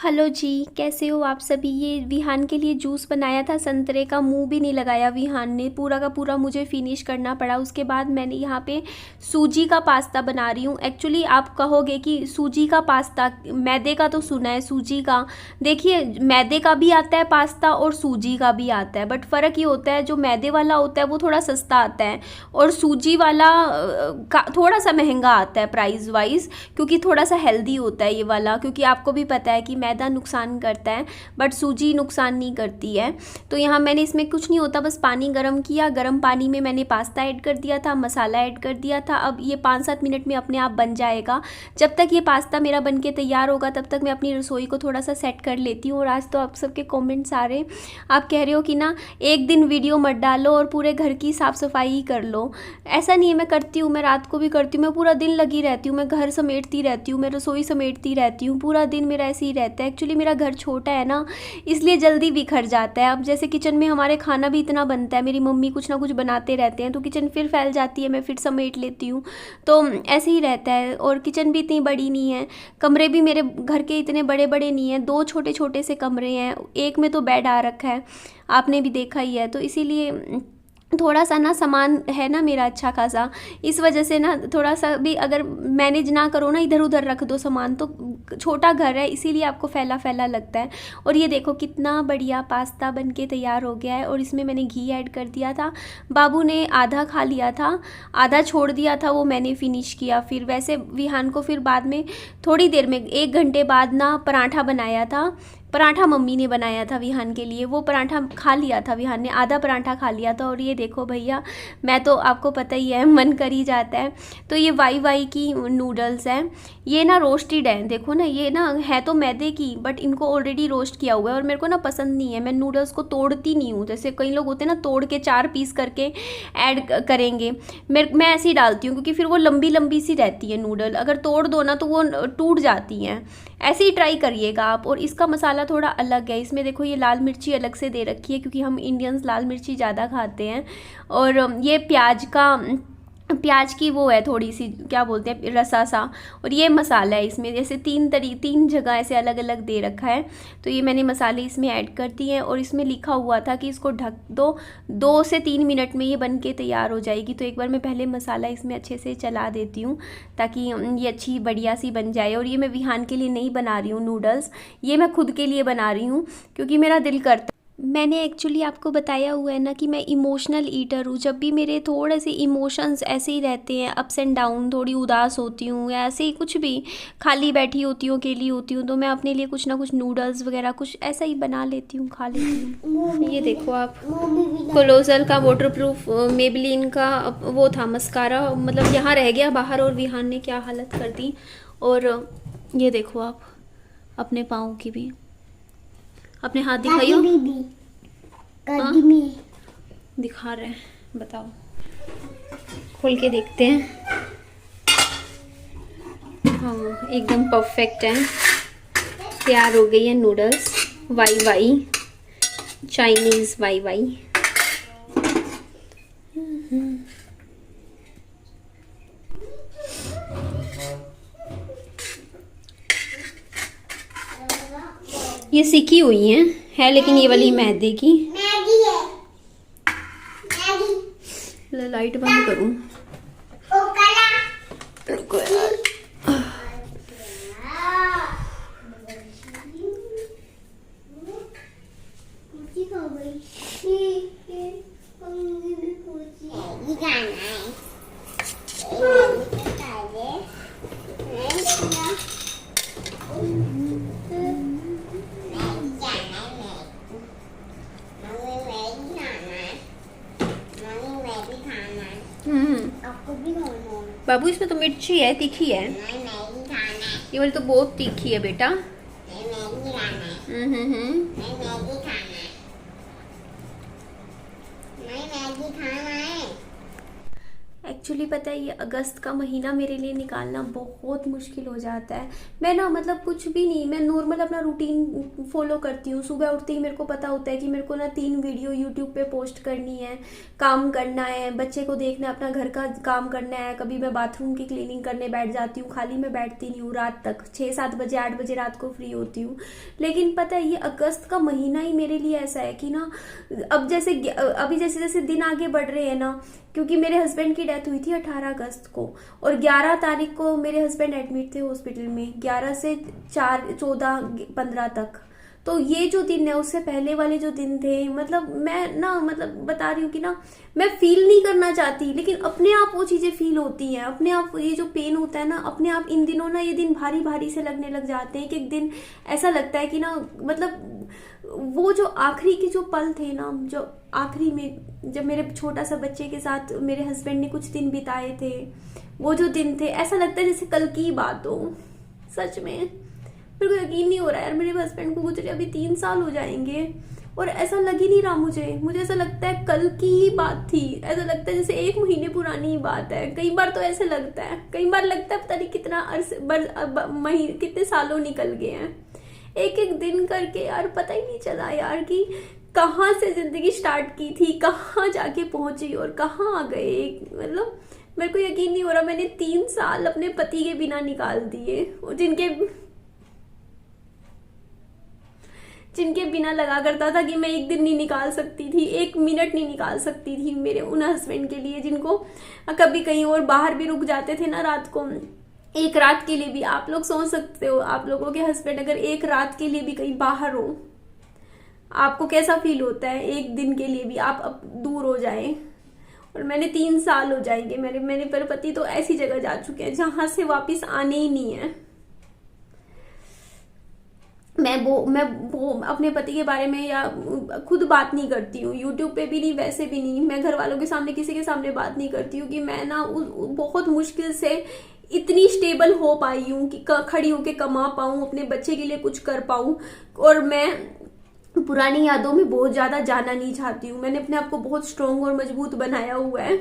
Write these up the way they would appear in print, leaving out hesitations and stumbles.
Hello जी, कैसे हो आप सभी। ये विहान के लिए जूस बनाया था संतरे का, मुंह भी नहीं लगाया विहान ने, पूरा का पूरा मुझे फिनिश करना पड़ा। उसके बाद मैंने यहाँ पे सूजी का पास्ता बना रही हूँ। एक्चुअली आप कहोगे कि सूजी का पास्ता, मैदे का तो सुना है, सूजी का। देखिए, मैदे का भी आता है पास्ता और सूजी का भी आता है, बट फ़र्क ये होता है जो मैदे वाला होता है वो थोड़ा सस्ता आता है और सूजी वाला थोड़ा सा महंगा आता है प्राइस वाइज, क्योंकि थोड़ा सा हेल्दी होता है ये वाला। क्योंकि आपको भी पता है कि मैदा नुकसान करता है बट सूजी नुकसान नहीं करती है। तो यहाँ मैंने इसमें कुछ नहीं होता, बस पानी गर्म किया, गर्म पानी में मैंने पास्ता ऐड कर दिया था, मसाला ऐड कर दिया था। अब ये 5-7 मिनट में अपने आप बन जाएगा। जब तक ये पास्ता मेरा बन के तैयार होगा तब तक मैं अपनी रसोई को थोड़ा सा सेट कर लेती हूँ। और आज तो आप सबके कमेंट्स आ रहे हैं, आप कह रहे हो कि ना एक दिन वीडियो मत डालो और पूरे घर की साफ़ सफाई ही कर लो। ऐसा नहीं है, मैं करती हूँ, मैं रात को भी करती हूँ, मैं पूरा दिन लगी रहती हूँ, मैं घर समेटती रहती हूँ, मैं रसोई समेटती रहती हूँ, पूरा दिन मेरा ऐसे ही रहता है। एक्चुअली मेरा घर छोटा है ना, इसलिए जल्दी बिखर जाता है। अब जैसे किचन में हमारे खाना भी इतना बनता है, मेरी मम्मी कुछ ना कुछ बनाते रहते हैं तो किचन फिर फैल जाती है, मैं फिर समेट लेती हूँ। तो ऐसे ही रहता है। और किचन भी इतनी बड़ी नहीं है, कमरे भी मेरे घर के इतने बड़े बड़े नहीं हैं, 2 छोटे छोटे से कमरे हैं, एक में तो बेड आ रखा है, आपने भी देखा ही है। तो इसीलिए थोड़ा सा ना सामान है ना मेरा अच्छा खासा, इस वजह से ना थोड़ा सा भी अगर मैनेज ना करो ना, इधर उधर रख दो सामान, तो छोटा घर है इसीलिए आपको फैला फैला लगता है। और ये देखो कितना बढ़िया पास्ता बन के तैयार हो गया है। और इसमें मैंने घी ऐड कर दिया था, बाबू ने आधा खा लिया था, आधा छोड़ दिया था, वो मैंने फिनिश किया। फिर वैसे विहान को फिर बाद में थोड़ी देर में 1 घंटे बाद ना पराठा बनाया था, पराठा मम्मी ने बनाया था विहान के लिए, वो पराठा खा लिया था विहान ने, आधा पराठा खा लिया था। और ये देखो भैया, मैं तो आपको पता ही है मन कर ही जाता है। तो ये वाई वाई की नूडल्स हैं, ये ना रोस्टेड हैं, देखो ना, ये ना है तो मैदे की बट इनको ऑलरेडी रोस्ट किया हुआ है और मेरे को ना पसंद नहीं है। मैं नूडल्स को तोड़ती नहीं हूँ, जैसे कई लोग होते हैं ना तोड़ के 4 पीस करके ऐड करेंगे, मैं ऐसे ही डालती हूँ क्योंकि फिर वो लंबी लंबी सी रहती है नूडल, अगर तोड़ दो ना तो वो टूट जाती हैं। ऐसे ही ट्राई करिएगा आप। और इसका मसाला थोड़ा अलग है, इसमें देखो ये लाल मिर्ची अलग से दे रखी है क्योंकि हम इंडियंस लाल मिर्ची ज़्यादा खाते हैं। और ये प्याज की वो है थोड़ी सी, क्या बोलते हैं, रसा सा। और ये मसाला है इसमें, जैसे 3 जगह ऐसे अलग अलग दे रखा है। तो ये मैंने मसाले इसमें ऐड कर दिए हैं और इसमें लिखा हुआ था कि इसको ढक दो, 2 से 3 मिनट में ये बन के तैयार हो जाएगी। तो एक बार मैं पहले मसाला इसमें अच्छे से चला देती हूँ ताकि ये अच्छी बढ़िया सी बन जाए। और ये मैं विहान के लिए नहीं बना रही हूँ नूडल्स, ये मैं खुद के लिए बना रही हूँ क्योंकि मेरा दिल करता। मैंने एक्चुअली आपको बताया हुआ है ना कि मैं इमोशनल ईटर हूँ। जब भी मेरे थोड़े से इमोशंस ऐसे ही रहते हैं, अप्स एंड डाउन, थोड़ी उदास होती हूँ या ऐसे ही कुछ भी खाली बैठी होती हूँ, अकेली होती हूँ, तो मैं अपने लिए कुछ ना कुछ नूडल्स वगैरह कुछ ऐसा ही बना लेती हूँ, खा लेती हूँ। ये देखो आप, क्लोजल का वाटरप्रूफ मेबलिन का वो था मस्कारा, मतलब यहाँ रह गया बाहर और विहान ने क्या हालत कर दी। और ये देखो आप अपने पाँव की भी, अपने हाथ दिखाइयो। हाँ? दिखा रहे हैं, बताओ, खोल के देखते हैं। हाँ एकदम परफेक्ट है, तैयार हो गई है नूडल्स वाई वाई, चाइनीज़ वाई वाई। ये सीखी हुई है लेकिन ये वाली मैदे की। लाइट बंद करूं, रुको यार। बाबू इसमें तो मिर्ची है, तीखी है, ये वाली तो बहुत तीखी है बेटा। एक्चुअली पता है ये अगस्त का महीना मेरे लिए निकालना बहुत मुश्किल हो जाता है। मैं ना मतलब कुछ भी नहीं, मैं नॉर्मल अपना रूटीन फॉलो करती हूँ। सुबह उठते ही मेरे को पता होता है कि मेरे को ना 3 वीडियो यूट्यूब पे पोस्ट करनी है, काम करना है, बच्चे को देखना है, अपना घर का काम करना है। कभी मैं बाथरूम की क्लीनिंग करने बैठ जाती हूँ, खाली मैं बैठती नहीं हूँ रात तक, 6-7 बजे 8 बजे रात को फ्री होती हूँ। लेकिन पता है ये अगस्त का महीना ही मेरे लिए ऐसा है कि ना अब जैसे अभी जैसे जैसे दिन आगे बढ़ रहे हैं ना, क्योंकि मेरे हस्बैंड की डेथ हुई थी 18 अगस्त को और 11 तारीख को मेरे हस्बैंड एडमिट थे हॉस्पिटल में, 11 से 4 14 15 तक। तो ये जो दिन है उससे पहले वाले जो दिन थे, मतलब मैं ना मतलब बता रही हूँ कि ना मैं फील नहीं करना चाहती, लेकिन अपने आप वो चीजें फील होती हैं, अपने आप ये जो पेन होता है ना अपने आप इन दिनों ना ये दिन भारी भारी से लगने लग जाते हैं। एक दिन ऐसा लगता है कि ना मतलब वो जो आखिरी के जो पल थे ना, जो आखिरी में जब मेरे छोटा सा बच्चे के साथ मेरे हस्बैंड ने कुछ दिन बिताए थे, वो जो दिन थे ऐसा लगता है जैसे कल की बात हो। सच में मेरे को यकीन नहीं हो रहा है यार, मेरे हस्बैंड को गुजरे अभी 3 साल हो जाएंगे और ऐसा लग ही नहीं रहा मुझे ऐसा लगता है कल की ही बात थी। ऐसा लगता है जैसे 1 महीने पुरानी ही बात है। कई बार तो ऐसे लगता है, कई बार लगता है पता नहीं कितना महीने कितने सालों निकल गए हैं एक एक दिन करके यार। पता ही नहीं चला यार कि कहाँ से जिंदगी स्टार्ट की थी, कहाँ जाके पहुंची और कहाँ आ गए। मतलब मेरे को यकीन नहीं हो रहा, मैंने 3 साल अपने पति के बिना निकाल दिए, जिनके बिना लगा करता था कि मैं एक दिन नहीं निकाल सकती थी, 1 मिनट नहीं निकाल सकती थी मेरे उन हस्बैंड के लिए, जिनको कभी कहीं और बाहर भी रुक जाते थे ना रात को, 1 रात के लिए भी। आप लोग सोच सकते हो, आप लोगों के हस्बैंड अगर 1 रात के लिए भी कहीं बाहर हो, आपको कैसा फील होता है। 1 दिन के लिए भी आप अब दूर हो जाए। और मैंने 3 साल हो जाएंगे, मेरे पति तो ऐसी जगह जा चुके हैं जहां से वापस आने ही नहीं है। मैं वो अपने पति के बारे में या खुद बात नहीं करती हूँ, यूट्यूब पे भी नहीं, वैसे भी नहीं। मैं घर वालों के सामने किसी के सामने बात नहीं करती हूँ कि मैं ना बहुत मुश्किल से इतनी स्टेबल हो पाई हूँ कि खड़ी होके कमा पाऊँ, अपने बच्चे के लिए कुछ कर पाऊँ। और मैं पुरानी यादों में बहुत ज्यादा जाना नहीं चाहती हूँ। मैंने अपने आप को बहुत स्ट्रोंग और मजबूत बनाया हुआ है।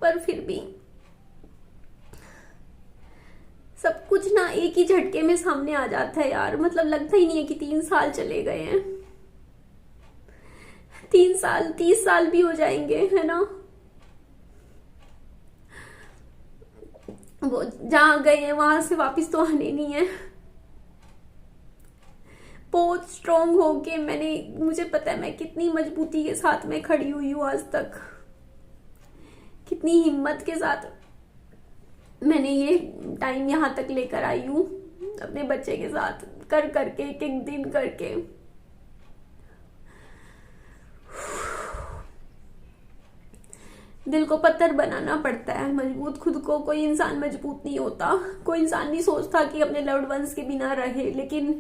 पर फिर भी सब कुछ ना एक ही झटके में सामने आ जाता है यार। मतलब लगता ही नहीं है कि 3 साल चले गए हैं। 3 साल 30 साल भी हो जाएंगे, है ना। वो जहां गए हैं वहां से वापस तो आने नहीं है। बहुत स्ट्रोंग होके मुझे पता है मैं कितनी मजबूती के साथ मैं खड़ी हुई हूँ आज तक, कितनी हिम्मत के साथ मैंने ये टाइम यहां तक लेकर आई हूँ, अपने बच्चे के साथ कर करके, एक एक दिन करके। दिल को पत्थर बनाना पड़ता है मजबूत। खुद को कोई इंसान मजबूत नहीं होता, कोई इंसान नहीं सोचता कि अपने लव्ड वंस के बिना रहे, लेकिन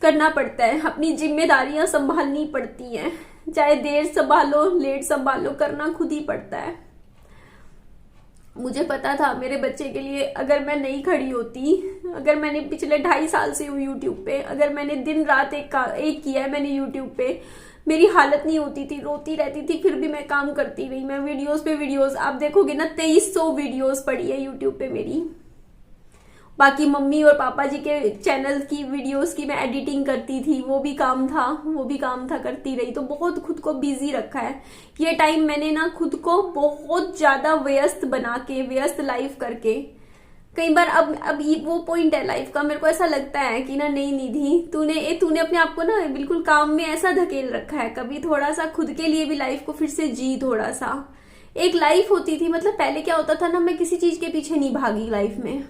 करना पड़ता है। अपनी जिम्मेदारियां संभालनी पड़ती हैं, चाहे देर संभालो लेट संभालो, करना खुद ही पड़ता है। मुझे पता था मेरे बच्चे के लिए अगर मैं नहीं खड़ी होती, अगर मैंने पिछले 2.5 साल से हूँ यूट्यूब पे, अगर मैंने दिन रात एक किया है मैंने यूट्यूब पे, मेरी हालत नहीं होती थी, रोती रहती थी, फिर भी मैं काम करती रही। मैं वीडियोस पे वीडियोस, आप देखोगे ना 2300 वीडियोस पड़ी है यूट्यूब पे मेरी। बाकी मम्मी और पापा जी के चैनल की वीडियोस की मैं एडिटिंग करती थी, वो भी काम था करती रही। तो बहुत खुद को बिजी रखा है। ये टाइम मैंने ना खुद को बहुत ज्यादा व्यस्त बना के, व्यस्त लाइफ करके, कई बार अब ये वो पॉइंट है लाइफ का, मेरे को ऐसा लगता है कि ना नहीं निधि, तूने अपने आप को ना बिल्कुल काम में ऐसा धकेल रखा है। कभी थोड़ा सा खुद के लिए भी लाइफ को फिर से जी। थोड़ा सा एक लाइफ होती थी, मतलब पहले क्या होता था ना, मैं किसी चीज के पीछे नहीं भागी लाइफ में,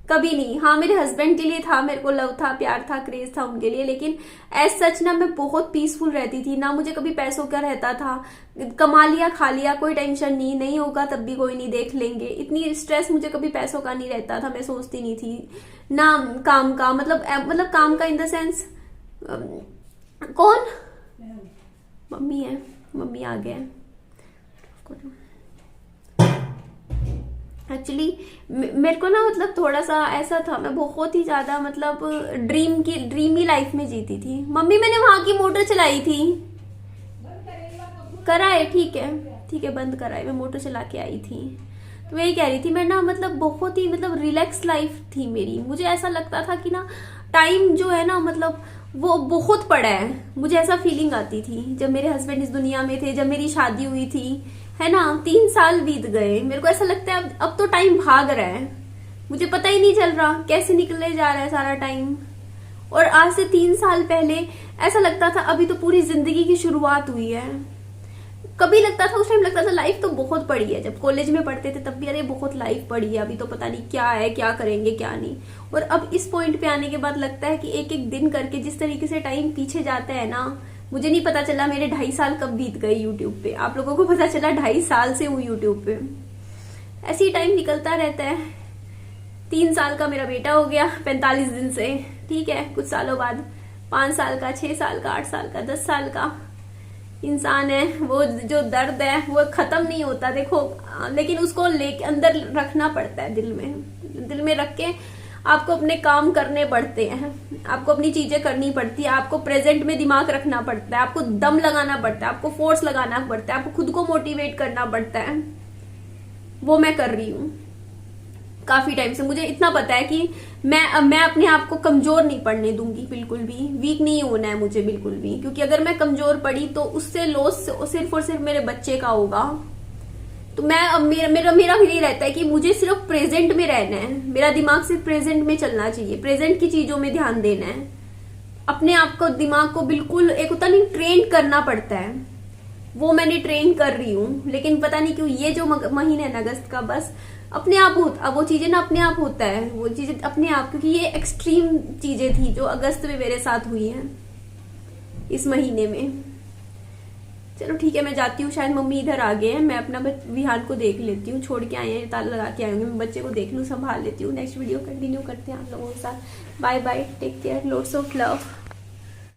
कभी नहीं। हाँ मेरे हस्बैंड के लिए था, मेरे को लव था, प्यार था, क्रेज था उनके लिए, लेकिन एज सच ना मैं बहुत पीसफुल रहती थी ना। मुझे कभी पैसों का रहता था, कमा लिया खा लिया कोई टेंशन नहीं होगा तब भी कोई नहीं, देख लेंगे। इतनी स्ट्रेस मुझे कभी पैसों का नहीं रहता था, मैं सोचती नहीं थी ना काम का। मतलब काम का इन द सेंस, कौन मम्मी है, मम्मी आ गए। एक्चुअली मेरे को ना मतलब थोड़ा सा ऐसा था, मैं बहुत ही ज्यादा मतलब ड्रीमी लाइफ में जीती थी। मम्मी मैंने वहां की मोटर चलाई थी, कराए, ठीक है ठीक है, बंद कराए, मैं मोटर चला के आई थी। तो मैं यही कह रही थी, मैं ना मतलब बहुत ही मतलब रिलैक्स लाइफ थी मेरी। मुझे ऐसा लगता था कि ना टाइम जो है ना मतलब वो बहुत पड़ा है, मुझे ऐसा फीलिंग आती थी जब मेरे हस्बैंड इस दुनिया में थे, जब मेरी शादी हुई थी, है ना। 3 साल बीत गए, मेरे को ऐसा लगता है अब तो टाइम भाग रहा है, मुझे पता ही नहीं चल रहा कैसे निकले जा रहा है सारा टाइम। और आज से 3 साल पहले ऐसा लगता था अभी तो पूरी जिंदगी की शुरुआत हुई है। कभी लगता था, उस टाइम लगता था लाइफ तो बहुत पड़ी है, जब कॉलेज में पढ़ते थे तब भी अरे बहुत लाइफ पड़ी है, अभी तो पता नहीं क्या है, क्या करेंगे क्या नहीं। और अब इस पॉइंट पे आने के बाद लगता है कि एक एक दिन करके जिस तरीके से टाइम पीछे जाता है ना, मुझे नहीं पता चला मेरे 2.5 साल कब बीत गए यूट्यूब पे। आप लोगों को पता चला 2.5 साल से हूँ यूट्यूब पे। ऐसे ही टाइम निकलता रहता है। 3 साल का मेरा बेटा हो गया 45 दिन से, ठीक है। कुछ सालों बाद 5 साल का, 6 साल का, 8 साल का, 10 साल का इंसान है। वो जो दर्द है वो खत्म नहीं होता देखो, लेकिन उसको लेके अंदर रखना पड़ता है, दिल में रख के आपको अपने काम करने पड़ते हैं, आपको अपनी चीजें करनी पड़ती है, आपको प्रेजेंट में दिमाग रखना पड़ता है, आपको दम लगाना पड़ता है, आपको फोर्स लगाना पड़ता है, आपको खुद को मोटिवेट करना पड़ता है। वो मैं कर रही हूँ काफी टाइम से। मुझे इतना पता है कि मैं अपने आप को कमजोर नहीं पड़ने दूंगी, बिल्कुल भी वीक नहीं होना है मुझे बिल्कुल भी, क्योंकि अगर मैं कमजोर पड़ी तो उससे लॉस सिर्फ और सिर्फ मेरे बच्चे का होगा। तो मैं मेरा यही रहता है कि मुझे सिर्फ प्रेजेंट में रहना है, मेरा दिमाग सिर्फ प्रेजेंट में चलना चाहिए, प्रेजेंट की चीजों में ध्यान देना है। अपने आप को, दिमाग को बिल्कुल एक होता नहीं ट्रेन करना पड़ता है, वो मैंने ट्रेन कर रही हूँ। लेकिन पता नहीं क्यों ये जो महीना है ना अगस्त का, बस अपने आप वो चीजें ना अपने आप होता है, वो चीजें अपने आप, क्योंकि ये एक्सट्रीम चीजें थी जो अगस्त में मेरे साथ हुई हैं इस महीने में। चलो ठीक है, मैं जाती हूँ, शायद मम्मी इधर आ गए हैं, मैं अपना विहान को देख लेती हूँ, छोड़ के आए हैं, ताला लगा के आए होंगे, मैं बच्चे को देख लूँ, संभाल लेती हूँ। नेक्स्ट वीडियो कंटिन्यू करते हैं आप लोगों के साथ। Bye bye, take care, lots of love.